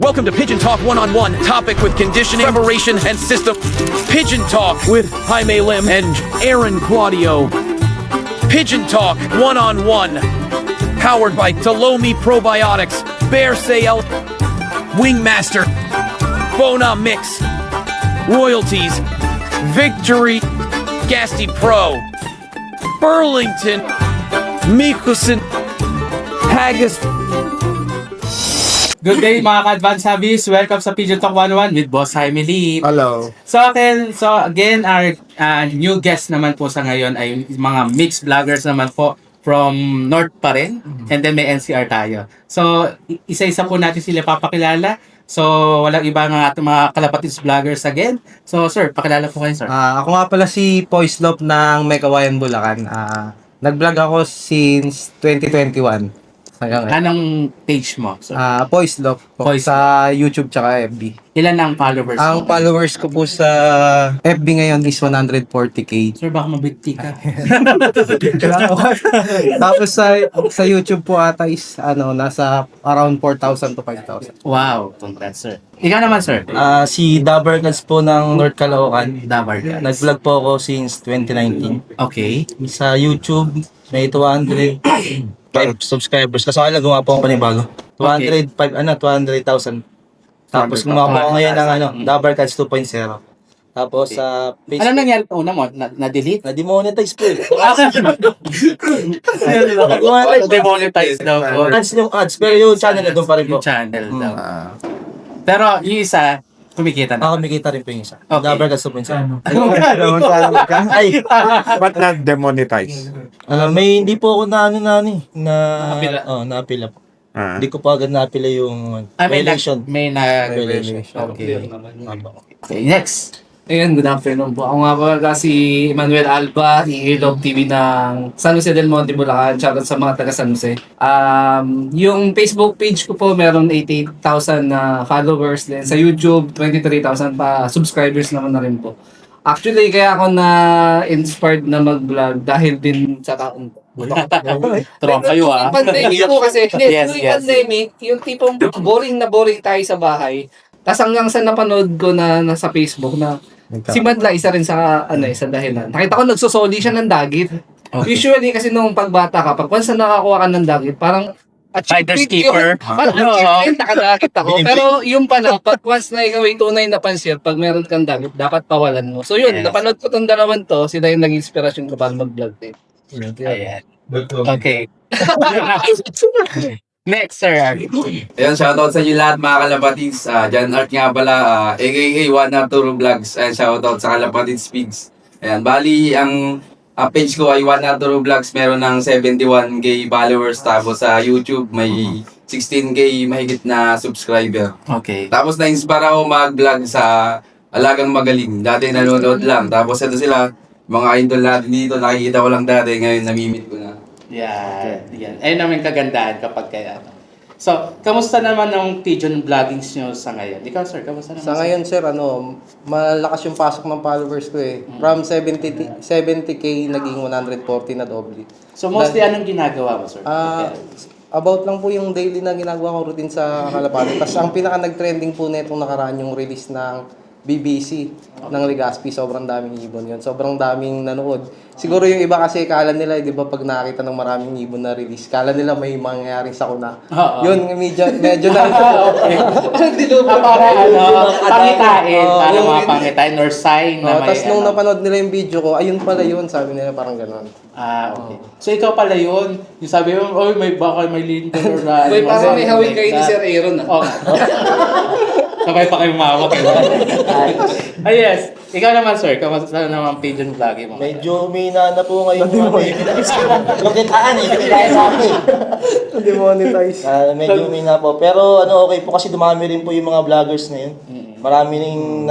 Welcome to Pigeon Talk One-on-One, topic with conditioning, preparation, and system. Pigeon Talk with Jaime Lim and Aaron Claudio. Pigeon Talk One-on-One, powered by Talomi Probiotics, Bear Sale, Wingmaster, Bona Mix, Royalties, Victory, Gasty Pro, Burlington, Mikusin, Haggis. Good day mga ka-advance hobbies. Welcome sa Pigeon Talk 101 with Boss Jaime Lee. Hello. So again, our new guest naman po sa ngayon ay mga mixed vloggers naman po from North pa rin. And then may NCR tayo. So isa-isa po natin sila papakilala. So walang iba nga ating mga kalapatids vloggers again. So sir, pakilala po kayo sir. Ako nga pala si Poislop ng Megawayan, Bulacan. Nag-vlog ako since 2021. Hanggang ngayon. Anong page mo? So, Poislop po, Poislop. sa YouTube tsaka FB. ilan ang followers Ang mo? followers ko po sa FB ngayon is 140k. Sir, baka mabigti ka. Tapos sa YouTube po ata is nasa around 4,000 to 5,000. Wow, congrats sir. Ikaw naman sir. Si Dabarcats po ng North Caloocan. Dabar ka. Nag-vlog po ako since 2019. Okay. Sa YouTube, may 205 subscribers. Kasi ako lang gumawa po ako panibago. 200,000. Tapos gumawa po ako ngayon ng Dabarcats 2.0. Tapos sa Ano Facebook, nangyari una mo? Na-delete? na-demonetize po. Demonetize daw po. Ads yung ads, pero yung channel na doon pa rin po. Yung channel daw. Pero yung isa, kumikita na. Ako kumikita rin po yung isa. Okay. Dabarcats 2.0. Ay, Ba't na-demonetize? May hindi po ako na Napila. napila po. Ah. Hindi ko pa agad napila yung violation. May na Violation. Okay. Okay, next. Ayan, good afternoon po. Ako nga pala si Emmanuel Alba, Ilog TV ng San Jose del Monte, Bulacan. Shoutout sa mga taga San Jose. Yung Facebook page ko po, meron 88,000 na followers. Then sa YouTube, 23,000 pa subscribers naman na rin po. Actually, kaya ako na-inspired na mag-vlog dahil din sa taong Turuan kayo ah. pandemic po kasi. Yes, During yes. pandemic, yung tipong boring na boring tayo sa bahay. Tapos hanggang sa napanood ko na nasa Facebook na si Madla isa rin sa isa dahilan. Nakita ko nagsusoli siya ng dagit. Okay. Usually kasi nung pagbata ka, pag once na nakakuha ka ng dagit, parang Finders keeper. Parang achievement, nakadagit ako. Pero yung pala, pag once na ikaw ay tunay na pansier, pag meron kang dagit, dapat pawalan mo. So yun, Yes. napanood ko tong dalawang to, sila yung naging inspirasyon ko para mag-vlog din. Ayan. Okay. Next, sir. Ayan, shoutout sa inyo lahat mga kalapatids. Jan Art nga pala, aka One Arturo Vlogs. Ayan, shoutout sa kalapatids Pigs. Ayan, bali, ang page ko ay One Arturo Vlogs. Meron ng 71k followers. Tapos sa YouTube, may 16k mahigit na subscriber. Okay. Tapos na-inspire ako mag-vlog sa Alagang Magaling. Dati nanonood lang. Tapos ito sila, mga idol natin dito. Nakikita ko lang dati. Ngayon, namimit ko na. Yan. Yan. Ayun naman kagandahan kapag kaya. So, kamusta naman ang pigeon vloggings nyo sa ngayon? Ikaw, sir, kamusta naman? sa ngayon sir, malakas yung pasok ng followers ko eh. From 70k naging 140 na doble. So, mostly anong ginagawa mo, sir? About lang po yung daily na ginagawa kong routine sa Kalapati. Tapos ang pinaka nag-trending po na itong nakaraan yung release ng BBC ng Legazpi. Sobrang daming ibon yun. Sobrang daming nanood. Siguro yung iba kasi kala nila, di ba pag nakita ng maraming ibon na release, kala nila may mangyayaring sakuna. Yun, medyo na. Para pangitain. Para mga pangitain or sign na may Tapos nung napanood nila yung video ko, ayun pala yun, sabi nila parang gano'n. Okay. So, ikaw pala yun. Yung sabi mo, oy, baka may linton or na. Uy, parang may hawig kayo ni Sir Aaron. Sabay pa kayong mawak. Ay, yes. Ikaw naman, sir. Kamusta naman pigeon vlogging mo? Medyo umina na po ngayon. Makitaan kaya sa akin. Demonetize. Medyo umina po. Pero okay po kasi dumami rin po yung mga vloggers na yun. Marami rin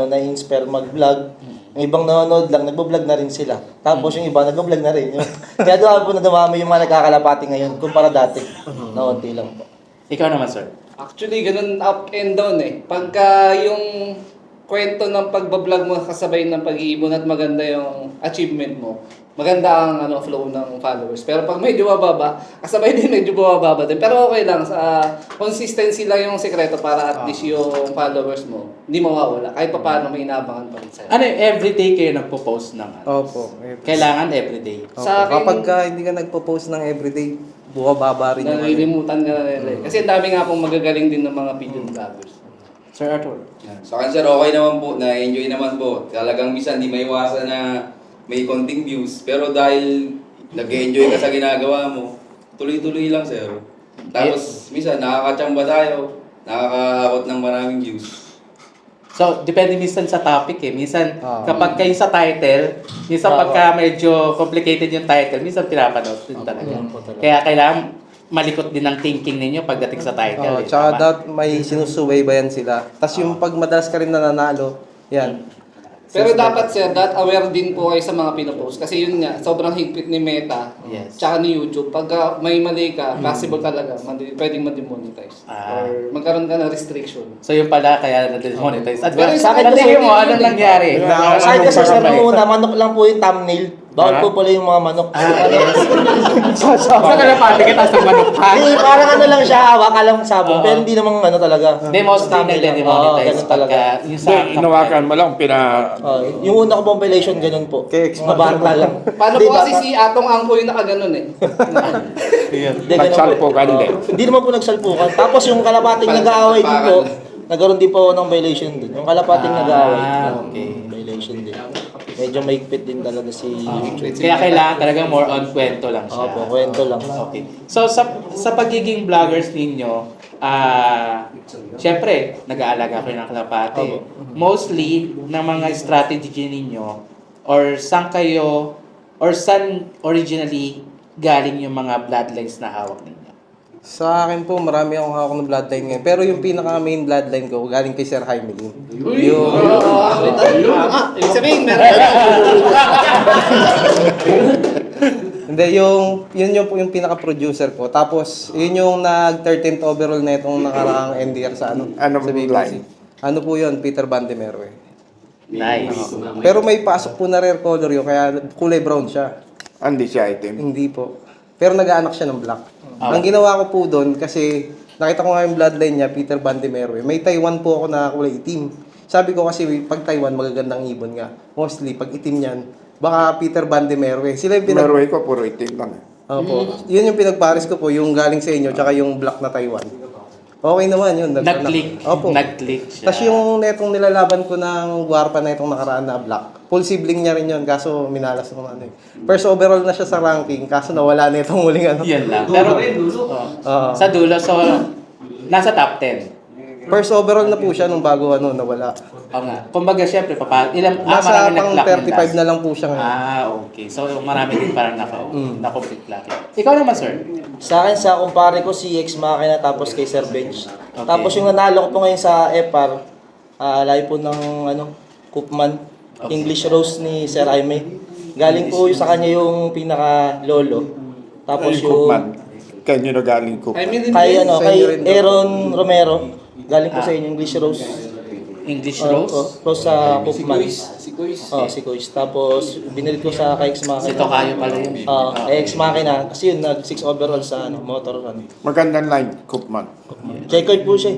na-inspire mag-vlog. Yung ibang nanonood lang, nagbo-vlog na rin sila. Tapos yung iba, nagbo-vlog na rin. Kaya doon po na dumami yung mga nagkakalapati ngayon kumpara dati. Naunti lang po. Ikaw naman, sir. Actually, ganun up and down eh. Pagka yung kwento ng pagbablog mo kasabay ng pag-iibon at maganda yung achievement mo, maganda ang flow ng followers. Pero pag medyo mababa, kasabay din medyo bumababa din. Pero okay lang, sa consistency lang yung sekreto para at least yung followers mo, hindi mawawala. Kahit pa paano may inaabangan pa rin sa'yo. Ano yung everyday kayo nagpo-post ng Opo. Kailangan everyday. Opo. Sa akin- Kapag hindi ka nagpo-post ng everyday, bumababa rin yung Nalilimutan ka na nila eh. Kasi ang dami nga pong magagaling din ng mga pigeon vloggers. Sir Arthur. Sa akin sir, okay naman po, na-enjoy naman po. Talagang minsan di maiwasan na may konting views. Pero dahil nag-enjoy ka sa ginagawa mo, tuloy-tuloy lang sir. Tapos minsan nakakachamba tayo, nakakaabot ng maraming views. So, depende minsan sa topic eh. Minsan, Ah. kapag kayo sa title, minsan pagka medyo complicated yung title, minsan pinapanood din talaga. Kaya kailangan malikot din ang thinking ninyo pagdating sa title. Tsaka may sinusubaybayan sila. Tapos yung pag madalas ka rin nananalo, yan. Pero dapat sir, aware din po kayo sa mga pinopost. Kasi yun nga, sobrang higpit ni Meta, Yes. tsaka ni YouTube. Pagka may mali ka, possible talaga, pwedeng ma-demonetize. Ah. Or magkaroon ka ng restriction. So, yung pala, kaya na-demonetize. At Pero sa sa akin, akin, tingin mo, positive anong yun eh. nangyari? Sa akin kasi sir, nung una, manok lang po yung thumbnail. Bawal po pala yung mga manok. Sa kalapati kita sa manok ha? Hindi, parang ano lang siya, hawak ka lang sabong, pero hindi namang ano talaga. Hindi, mostly Thumbnail lang. Oo, nade-demonetize ganun talaga. pagka yung sa... Hindi, inawakan mo lang, Yung una ko compilation, ganun po. Kay X-Mac. Mabata lang. Paano Di po ba? kasi si Atong Ang po yung nakaganon eh. Hindi, ganun po. nagsalpukan din. Hindi naman po nagsalpukan. Tapos yung kalapating nag-aaway din po, nagkaroon din po ako ng violation din. Yung kalapating nag-aaway. Okay. Violation din. Medyo maigpit din talaga si YouTube. Kaya kailangan talaga more on kwento lang siya. Opo, kwento lang. Okay. So sa pagiging vloggers ninyo, syempre, nag-aalaga kayo ng kalapate. Mostly ng mga strategy ninyo or saan originally galing yung mga bloodlines na hawak ninyo? Sa akin po, marami akong hawak ng bloodline ngayon. Pero yung pinaka-main bloodline ko, galing kay Sir Jaime Lim. Yung... Ibig sabihin, meron. Hindi, yun yung po yung pinaka-producer ko. Tapos, yun yung nag-13th overall na itong nakaraang NDR sa Anong sa BBC. line? Ano po yun? Peter Van de Merwe. Nice. Pero may pasok po na rare color yun, kaya kulay brown siya. Hindi siya item. Hindi po. Pero nag-aanak siya ng black. Ang ginawa ko po doon, kasi nakita ko nga yung bloodline niya, Peter Van de Merwe. May Taiwan po ako na kulay itim. Sabi ko kasi, pag Taiwan, magagandang ibon nga. Mostly, pag itim yan, baka Peter Van de Merwe. Sila yung Norway ko, puro itim lang. Opo. Yun yung pinagpares ko po, yung galing sa inyo, tsaka yung black na Taiwan. Okay naman yun. Nag-click. Opo. Nag-click siya. Tapos yung netong nilalaban ko ng Guarpa na itong nakaraan na black, full sibling niya rin yun, kaso minalas ng ano eh. First overall na siya sa ranking, kaso nawala na itong muling ano. Yan lang. Pero Oo. sa dulo, so nasa top 10. First overall na po siya nung bago ano, nawala. Oo nga. Kumbaga, syempre, Nasa marami pang nag-clock 35 na lang po siya ngayon. okay. So, marami din parang na-complete lucky. Ikaw naman, sir. Sa akin, sa kumpare ko si Ex Machina tapos kay Sir Bench. Tapos yung nanalo ko po ngayon sa FR, layo po ng Koopman, English Rose ni Sir Jaime. Galing po sa kanya yung pinaka-lolo. Tapos Ay, yung Cookman. Kanyo na galing Cookman. I mean, kay, Sa kay inyo rin daw. Aaron Romero. Galing po sa inyo, English Rose. English Rose. Rose sa Koopman. si Kuis. Si Kuis. Tapos, binilit ko sa kay Ex Si Machina. Tokayo pala yun. Kay Ex Machina. Kasi yun, nag-6 overall sa motor run. Magandang line, Cookman. Checkered po siya.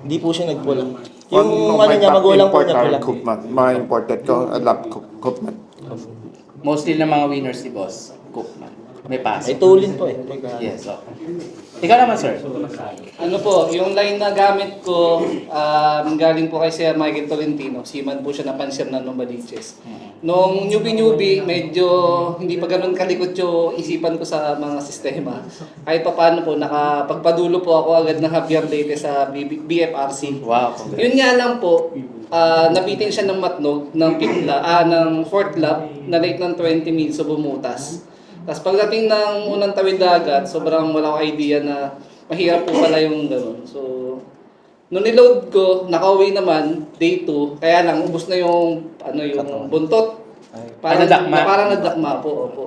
Hindi po siya nagpula. Yung niya, magulang po niya pula. Cookman. Mga imported ko, I love Cookman. Mostly ng mga winners si Boss Cookman. May pass. Ay, tulin po eh. Yes, okay. Ikaw naman, sir. Ano po, yung line na gamit ko, galing po kay Sir Michael Tolentino. Seaman po siya na pansir na Novaliches. Nung newbie, medyo hindi pa ganun kalikot yung isipan ko sa mga sistema. Kahit pa paano po, nakapagpadulo po ako agad ng Javier Leyte sa BFRC. Wow, congrats. Yun nga lang po, nabitin siya ng matnog ng fourth lap na late ng 20 minutes so bumutas. Tapos pagdating ng unang tawid dagat, sobrang wala akong idea na mahirap po pala yung gano'n. So, nung niload ko, nakauwi naman, day 2, kaya lang, ubos na yung buntot. Nadakma? Parang nadakma po, opo.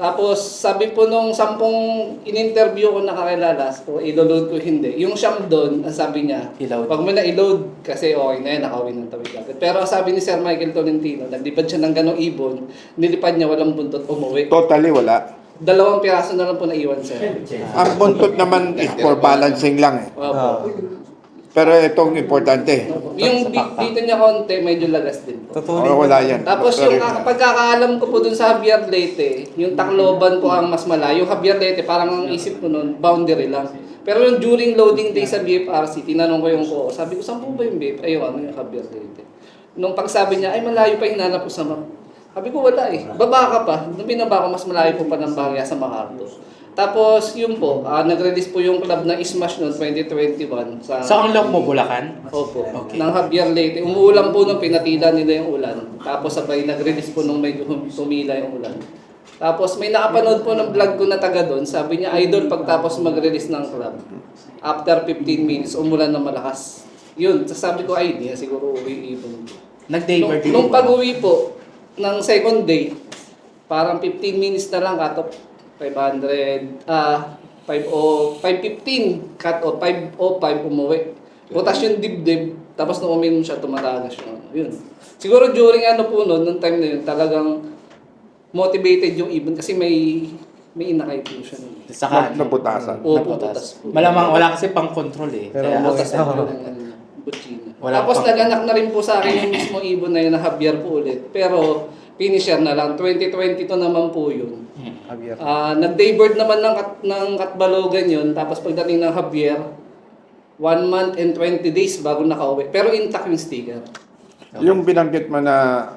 Tapos sabi po nung 10 in-interview ko nakakilala, so i-load ko hindi. Yung siyam doon, ang sabi niya, I-load. pag mo na i-load, kasi okay na yan, nakawin ng tawid agad. Pero sabi ni Sir Michael Tolentino, naglipad siya ng ganong ibon, nilipad niya walang buntot, umuwi. Totally wala. 2 piraso na lang po naiwan, Sir. Ang buntot naman is for balancing lang eh. Opo. Pero itong importante. Yung dito niya konti, medyo lagas din po. Totoo Oh, wala yan. Tapos Pero- yung pagkakaalam ko po dun sa Javier Leyte, yung Tacloban po ang mas malayo. Yung Javier Leyte, parang ang isip ko nun, boundary lang. Pero yung during loading day sa BFRC, tinanong ko yung ko, sabi ko, saan po ba yung BF? Ayun, ano yung Javier Leyte? Nung pagsabi niya, ay malayo pa, hinanap ko sa map. Sabi ko, wala eh. Baba ka pa. Nung binaba ko, mas malayo po pa ng Bahia sa Macarto. Tapos yun po, nag-release po yung club na Smash noong 2021 sa... So, ang lock mo, Bulacan? Opo. Okay. Ng Javier Leyte. Umuulan po nung pinatila nila yung ulan. Tapos sabay nag-release po nung medyo tumila yung ulan. Tapos may nakapanood po ng vlog ko na taga doon. Sabi niya, idol, pagtapos mag-release ng club, after 15 minutes, umulan na malakas. Yun, sabi ko, ay, di siguro uwi ibon. Nag-Daybird din. Nung pag-uwi po, ng second day, parang 15 minutes na lang cut off. 515 cut off, 505 umuwi. Butas yung dibdib, tapos nung uminom siya, tumatagas siya. Yun. Siguro during ano po noon, nung time na yun, talagang motivated yung ibon kasi may inakay po siya. Nun. Saka, Nabutasan. Opo, butas po. malamang wala kasi pang control eh. Pero Kaya, Butas Oo. po ng butsina. Wala Tapos pa. naganak na rin po sa akin yung mismo ibon na yun na Javier po ulit. Pero finisher na lang. 2022 naman po yun. Javier. Nag-daybird naman ng Katbalogan yun. Tapos pagdating ng Javier, 1 month and 20 days bago nakauwi. Pero intact yung sticker. Yung binanggit mo na,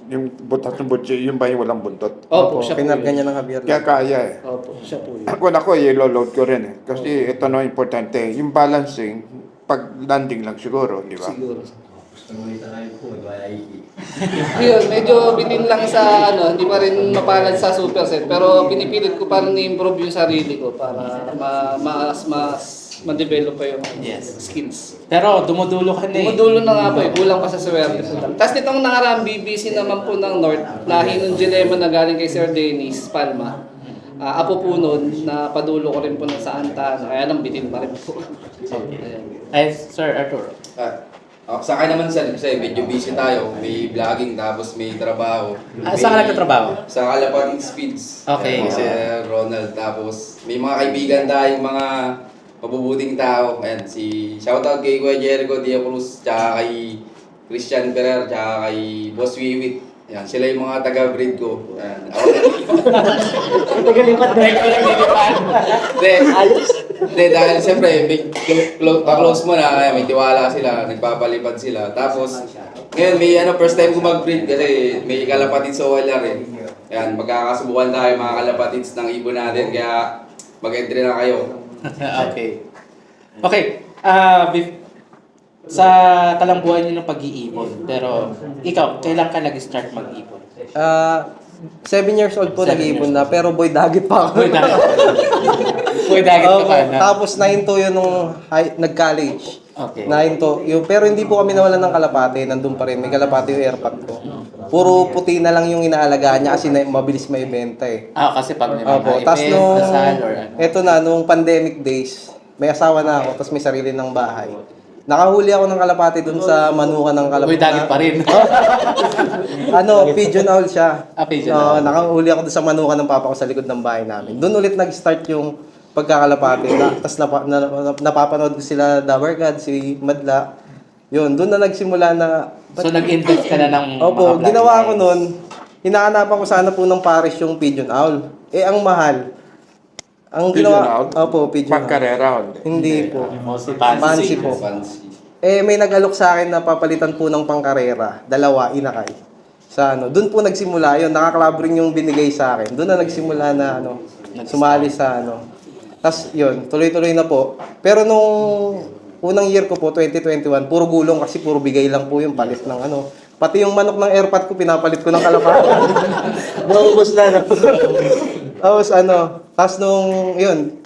yung butas ng butchi, yung ba yung walang buntot? Opo, siya po Pinarga yun. niya ng Javier. Kaya kaya eh. Opo, siya po yun. Ako, i-load ko rin eh. Kasi ito no, importante. Yung balancing, pag landing lang siguro, di ba? Siguro. Yun, medyo bitin lang sa hindi pa rin mapalad sa superset. Pero pinipilit ko pa rin i-improve yung sarili ko para mas ma-develop pa yung Yes. skills. pero dumudulo ka na eh. Umudulo na nga po eh, kulang pa sa swerte. Tapos nitong nakaraang BBC naman po ng North, lahi ng dilema na galing kay Sir Dennis Palma. Apo po nun, na padulo ko rin po ng sa Antana, kaya lang bitin pa rin po. Ayan. Ay, Sir Arturo. Sa akin naman sir, kasi medyo busy tayo. May vlogging, tapos may trabaho. Saan ka nagtatrabaho? Sa Kalapating Speeds. Okay. Ayan, si Ronald. Tapos may mga kaibigan tayong mga mabubuting tao. Ayan, shoutout kay Kuya Jericho Dia Cruz, tsaka kay Christian Ferrer, tsaka kay Boss Wiwit. Ayan, sila yung mga taga-breed ko. Ayan. Hindi, dahil siyempre, close mo na, may tiwala sila, nagpapalipad sila. Tapos, ngayon may first time ko mag-breed kasi may kalapatid sa OLR eh. Ayan, magkakasubukan tayo mga kalapatids ng ibon natin, kaya mag-entry na kayo. Okay. Okay. Sa kalambuan niyo ng pag-iipon, pero ikaw, kailan ka nag-start mag-ipon? 7 years old po 7 nag-iipon years na, pero boy dagit pa ako. Boy, dagit. Boy, dagit ka pa na. Tapos nahinto yun nung nag-college. Okay. Nahinto. Pero hindi po kami nawalan ng kalapate. Nandun pa rin. May kalapate yung airpad ko. Puro puti na lang yung inaalagaan niya kasi mabilis may benta eh. Kasi pag may mga Opo. Tapos event, nung, kasal, or ano. eto na, nung pandemic days, may asawa na ako, tapos may sarili ng bahay. Nakahuli ako ng kalapate dun sa manukan ng kalapate. Boy, dagit pa rin. Pigeon owl siya. Pigeon owl. Nakahuli ako dun sa manukan ng papa ko sa likod ng bahay namin. Doon ulit nag-start yung pagkakalapate. Tapos napapanood ko sila Dower God, si Madla. Yun, doon na nagsimula na... So, nag-invest ka na ng Opo, mga ginawa ko bloodlines. nun, hinaanapan ko sana po ng pares yung pigeon owl. Ang mahal. Ang Pigeon ginawa... owl? Opo, pigeon owl. Pagkarera, Hindi po. Mostly Fancy po. Fancy. May nag-alok sa akin na papalitan po ng pangkarera. 2, inakay. Doon po nagsimula yun. Nakaklabring yung binigay sa akin. Doon na nagsimula na sumali sa Tapos yun, tuloy-tuloy na po. Pero nung unang year ko po, 2021, puro gulong kasi puro bigay lang po yung palit ng Pati yung manok ng airpot ko, pinapalit ko ng kalapate. Naubos na. Tapos nung, yun,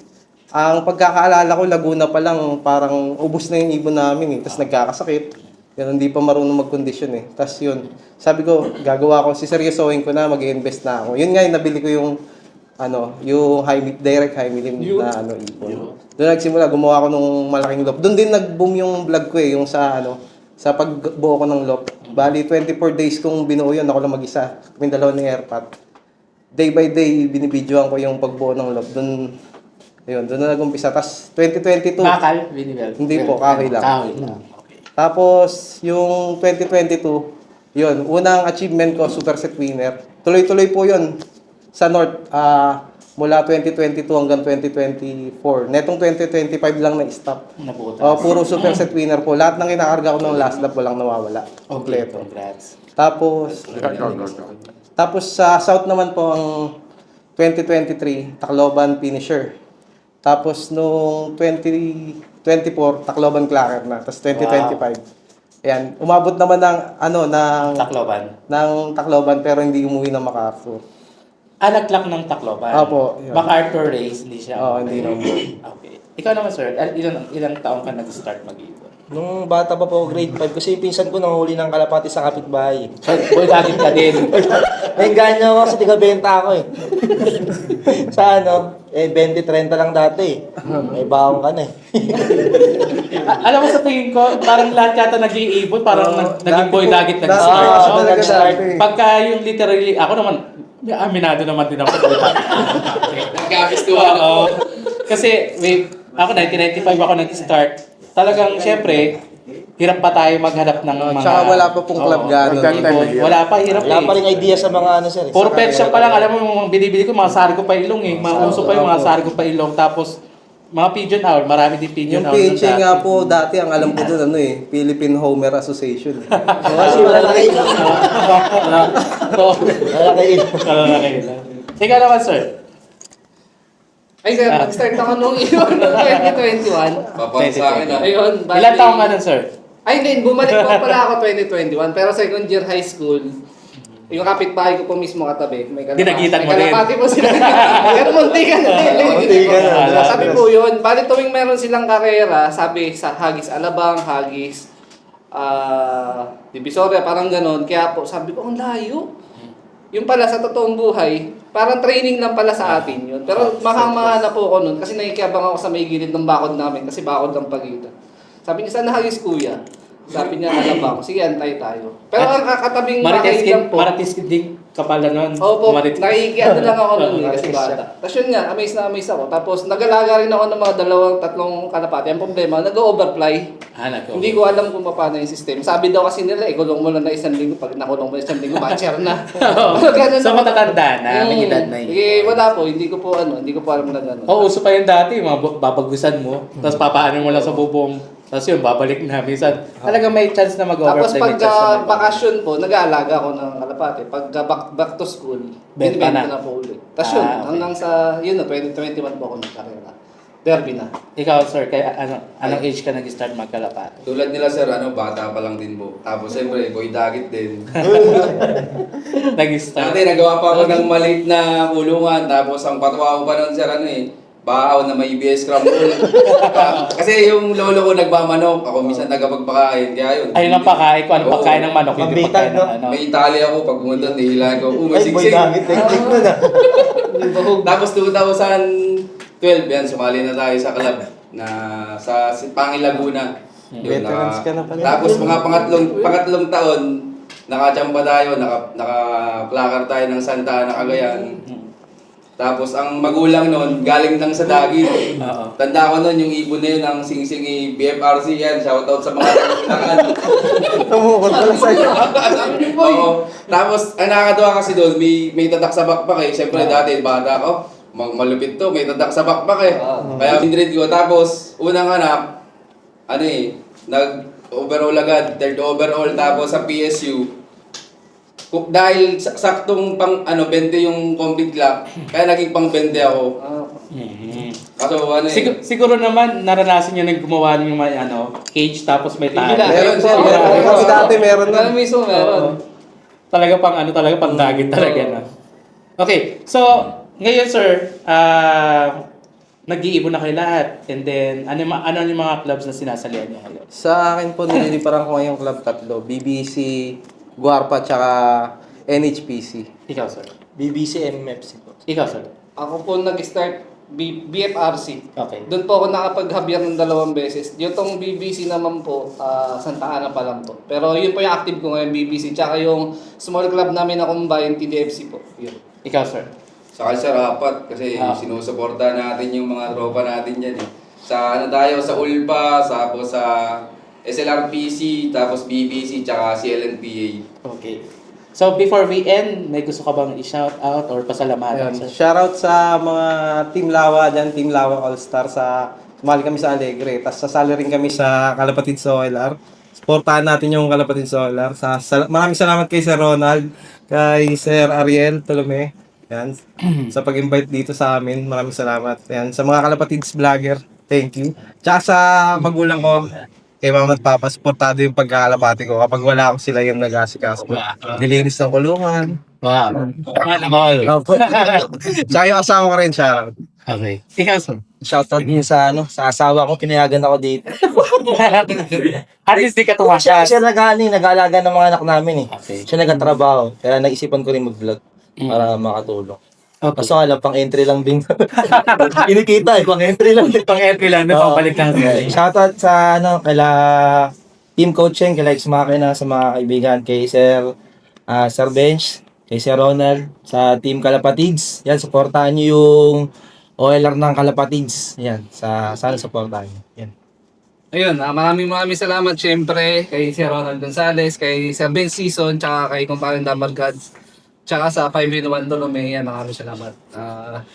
ang pagkakaalala ko, Laguna pa lang, parang ubos na yung ibon namin eh. Tapos nagkakasakit. Yun, hindi pa marunong mag-kondisyon eh. Tapos yun, sabi ko, gagawa ko, siseryosohin ko na, mag-invest na ako. Yun nga yung nabili ko yung yung direct high milim na ipon. Doon nagsimula, gumawa ako nung malaking loop. Doon din nag-boom yung vlog ko yung sa pagbuo ko ng loop. Bali, 24 days kong binuo yun, ako lang mag-isa. Kami dalawa ni Airpat. Day by day, binibidyoan ko yung pagbuo ng loop. Doon na nag-umpisa. Tapos, 2022. Bakal, binibel. Hindi po, kahoy lang. Kahoy lang. Okay. Tapos, yung 2022, yun, unang achievement ko, super set winner. Tuloy-tuloy po yun sa North, mula 2022 hanggang 2024. Netong 2025 lang na-stop. Nabutas. Puro super set winner po. Lahat ng kinakarga ko ng last lap, walang nawawala. Okay, Kompleto. congrats. Tapos sa South naman po ang 2023, Tacloban finisher. Tapos nung 2024, Tacloban clacker na. Tapos 2025. Ayan, umabot naman ng Tacloban. ng Tacloban pero hindi umuwi ng MacArthur. Nag-clock ng Tacloban. Opo, yun. MacArthur race, hindi siya. Oo, hindi na Okay. Ikaw naman, sir, ilang taong ka nag-start mag-ibon? Nung bata pa po, grade 5, kasi yung pinsan ko nanguli ng kalapati sa kapitbahay. Boy, dagit ka din. May ganyan ako sa tiga-benta ako eh. Sa 20-30 lang dati eh. May baong ka na eh. Alam mo sa tingin ko, parang lahat yata nag-iibon, parang naging boy dagit dati. nag-start. Oo, So, nag-start. Pagka yung literally, ako naman, aminado naman din ako. Nagkabistuhan Oo. Kasi, ako 1995 ako nag-start. Talagang, syempre, hirap pa tayo maghanap ng mga... Tsaka wala pa pong club gano'n. Wala pa, hirap Wala pa eh. rin idea sa mga sir. Puro petsa pa lang, alam mo, yung mga binibili ko, mga sari ko pa ilong eh. Mga uso pa yung mga sari ko pa ilong. Tapos, mga pigeon owl, marami din pigeon Yung owl. PHA nga po dati, ang alam ko doon, Philippine Homer Association. Kasi malalaki lang. Malalaki lang. Ikaw naman, sir. Ay, sir, nag-start ako nung yun, 2021. Papang sa akin ah. Ayun, Ilan taong ka nun, sir? Ay, hindi, bumalik pa pala ako 2021. Pero second year high school, yung kapitbahay ko po mismo katabi. May Dinagitan mo rin. kalapati po sila. Pero munti ka na din. Sabi po yun, bali tuwing meron silang karera, sabi sa Hagis Alabang, Hagis Divisoria, parang ganon. Kaya po, sabi ko, ang layo. Yung pala sa totoong buhay, parang training lang pala sa atin yun. Pero makamahana po ako nun kasi nakikiabang ako sa may gilid ng bakod namin kasi bakod ng pagitan. Sabi niya, saan nahagis kuya? Sabi niya, Alabang. Sige, antay tayo. Pero ang katabing bahay lang po. Marites din ka pala nun. Opo, Marites. nakikiano lang ako nun eh, kasi bata. Tapos yun nga, amaze na amaze ako. Tapos nag-alaga rin ako ng mga 2-3 kalapati. Ang problema, nag-overfly. Hindi ko alam kung paano yung system. Sabi daw kasi nila, kulong mo lang na 1 linggo. Pag nakulong mo 1 linggo, matcher na. So matatanda na, may edad na yun. Eh, wala po. Hindi ko po alam na gano'n. Uso pa yun dati, mga babagusan mo. Tapos papaano mo lang sa bubong. Tapos yun, babalik na. Minsan, talagang may chance na Tapos mag-overfly. pag bakasyon po, nag-aalaga ako ng kalapati. Pag back to school, Benta binibenta na. na po ulit. Tapos yun, Okay. hanggang sa, 2021 po ako nagkarera. Derby na. Ikaw, sir, kaya anong age ka nag-start magkalapati? Tulad nila sir, bata pa lang din po. Tapos siyempre, boy dagit din. Nag-start. Dati nagawa pa ako ng maliit na kulungan. Tapos ang patwa ko pa nun sir, baaw na may BS crumble. Kasi yung lolo ko nagmamanok, ako minsan nagapagpakain. Kaya yun. Ayun ang pakain ko. Anong Oo. pagkain ng manok? Hindi Pambitan, pagkain no? ng ano. May Italia ako, pag pumunta, nihilaan ko. May Ay, boy, sigsig. dagit. Teknik nun ah. Tapos 2012, yan, sumali na tayo sa club na sa Pangil Laguna. Yun, Veterans ka na pala. Tapos mga pangatlong taon, nakachamba tayo, naka-clacker tayo ng Santa Ana, Cagayan. Tapos ang magulang nun, galing lang sa dagit. Oo. Tanda ko nun, yung ibon na yun, ang sing-singi BFRC yan. Shoutout sa mga kailangan. Tumukol pala sa'yo. Oo. Tapos, ang nakakatawa kasi doon, may tatak sa backpack eh. Siyempre dati, bata ko, malupit to, may tatak sa backpack eh. Kaya kindred ko. Tapos, unang anak, nag-overall agad, third overall. Tapos sa PSU, dahil saktong pang 20 yung complete clock, kaya naging pang 20 ako. Kaso Siguro naman, naranasan nyo nang gumawa ng mga cage tapos may tali. Meron po. Meron. Kasi dati meron na. Meron mismo, meron. Talaga pang dagit talaga na. Okay, so ngayon sir, nag-iibon na kayo lahat. And then, ano yung mga clubs na sinasalihan niyo ngayon? Sa akin po, nililiparan ko ngayong club 3. BBC, Guarpa, tsaka NHPC. Ikaw sir. BBC MFC po. Ikaw sir. Ako po nag-start BFRC. Okay. Doon po ako nakapaghabyar ng 2 beses. Yung tong BBC naman po, Santa Ana pa lang po. Pero yun po yung active ko ngayon, BBC. Tsaka yung small club namin na kumbayan, TDFC po. Yun. Ikaw, sir. Sa akin, sir, apat. Kasi sinusuporta natin yung mga tropa natin dyan eh. Sa ano tayo, sa ULPA, tapos sa SLRPC, tapos BBC, tsaka CLNPA. Okay. So, before we end, may gusto ka bang i-shout out or pasalamatan? Ayun. Shoutout sa mga Team Lawa dyan, Team Lawa All-Star sa sumali kami sa Alegre. Tapos sasali rin kami sa Kalapatid sa OLR. Supportahan natin yung Kalapatid sa OLR. Maraming salamat kay Sir Ronald, kay Sir Ariel Tolome. Yan. Sa pag-invite dito sa amin. Maraming salamat. Yan. Sa mga Kalapatids vlogger, thank you. Tsaka sa magulang ko, kay mama at papa, supportado yung pagkakalapati ko. Kapag wala ako, sila yung nag-asikaso. Nilinis ng kulungan. Wow. All. Tsaka yung asawa ko rin, shoutout. Okay. Ikaw, sir. Shoutout din sa sa asawa ko, pinayagan ako dito. At least di ka Siya, tumasya. siya nag-aalaga ng mga anak namin eh. Okay. Siya nagtatrabaho. Kaya naisipan ko rin mag-vlog para makatulong. Okay. Kaso nga lang, pang-entry lang din. Kinikita eh, pang-entry lang. Pang-entry lang, napapalik lang. Shoutout sa kaila team coaching, kaila X Machina, sa mga kaibigan, kay Sir Bench, kay Sir Ronald, sa Team Kalapatids. Yan, supportahan niyo yung OLR ng Kalapatids. Yan, sana supportahan niyo. Yan. Ayun, maraming salamat syempre kay Sir Ronald Gonzales, kay Sir Ben Season, tsaka kay Kumparing Damar Gods. Tsaka sa 5-in-1 Tolome, yan, maraming salamat.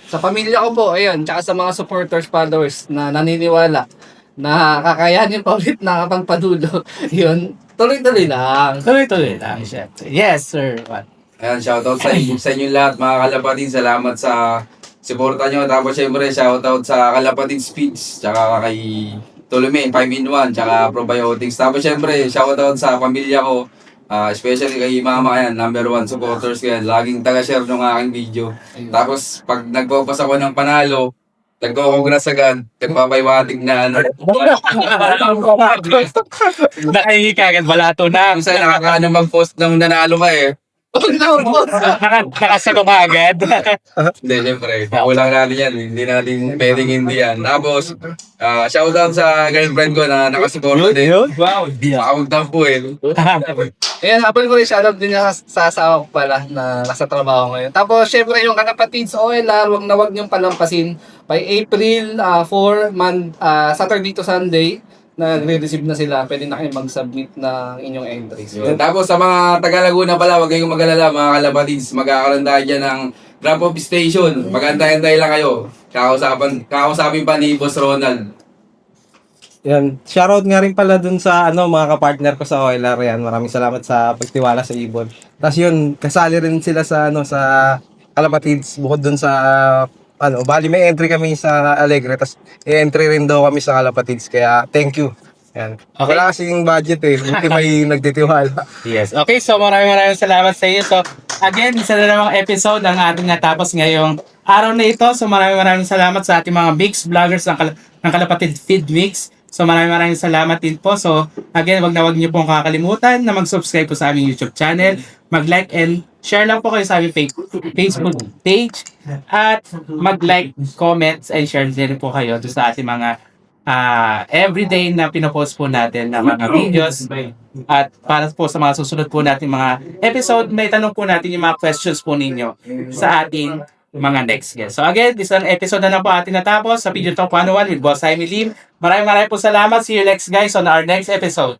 Sa pamilya ko po, ayun, tsaka sa mga supporters, followers na naniniwala na kakayanin pa ulit na kapagpadulo. Yun, tuloy-tuloy lang. Tuloy-tuloy lang, syempre. Yes, sir. What? Ayan, shoutout sa inyo lahat, mga Kalapatid. Salamat sa suporta nyo. Tapos syempre, shoutout sa Kalapatid Speeds, tsaka kay Tolome, 5-in-1, tsaka Probiotics. Tapos syempre, shoutout sa pamilya ko. Especially kay mama yan, #1 supporters ko yan. Laging taga-share ng aking video. Tapos, pag nagpapas ako ng panalo, nagko-congrats agad, nagpapaiwatig na ano. Nakahingi ka agad, balato na. Kung saan nakakaano mag-post ng nanalo ka eh. Nakasagot ka agad. Hindi, syempre, pakulang natin yan. Hindi natin pwedeng hindi yan. Tapos, shoutout sa girlfriend ko na nakasupport din. Wow. Makawagtampo eh. Ayan, habang ko rin shoutout din sa asawa ko pala na nasa trabaho ngayon. Tapos, syempre, yung Kalapatids OLR, wag niyong palampasin. By April 4, Saturday to Sunday, nagre-receive na sila. Pwede na kayo mag-submit ng inyong entries. Tapos sa mga taga Laguna pala, huwag kayong mag-alala mga Kalapatids. Magkakaroon tayo dyan ng drop-off station. Magantay-antay lang kayo. Kakausapin pa ni Boss Ronald. Yan. Shoutout nga rin pala dun sa mga kapartner ko sa OLR yan. Maraming salamat sa pagtiwala sa Ibon. Tapos yun, kasali rin sila sa sa Kalapatids bukod dun sa bali may entry kami sa Alegre, tapos i-entry rin daw kami sa Kalapatids, kaya thank you. Yan. Okay. Wala kasing budget eh, buti may nagtitiwala. Yes. Okay, so maraming salamat sa iyo. So, again, isa na namang episode ang ating natapos ngayong araw na ito. So, maraming salamat sa ating mga mix vloggers ng Kalapatid Feed Mix. So, maraming salamat din po. So, again, wag niyo pong kakalimutan na mag-subscribe po sa aming YouTube channel, mag-like and share lang po kayo sa aming Facebook page, at mag-like, comments, and share din po kayo doon sa ating mga everyday na pinopost po natin na mga videos. At para po sa mga susunod po natin mga episode, may tanong po natin yung mga questions po ninyo sa ating mga next guest. So again, this one episode na po atin natapos sa Pigeon Talk 101 with Boss Jaime Lim. Maraming po salamat. See you next guys on our next episode.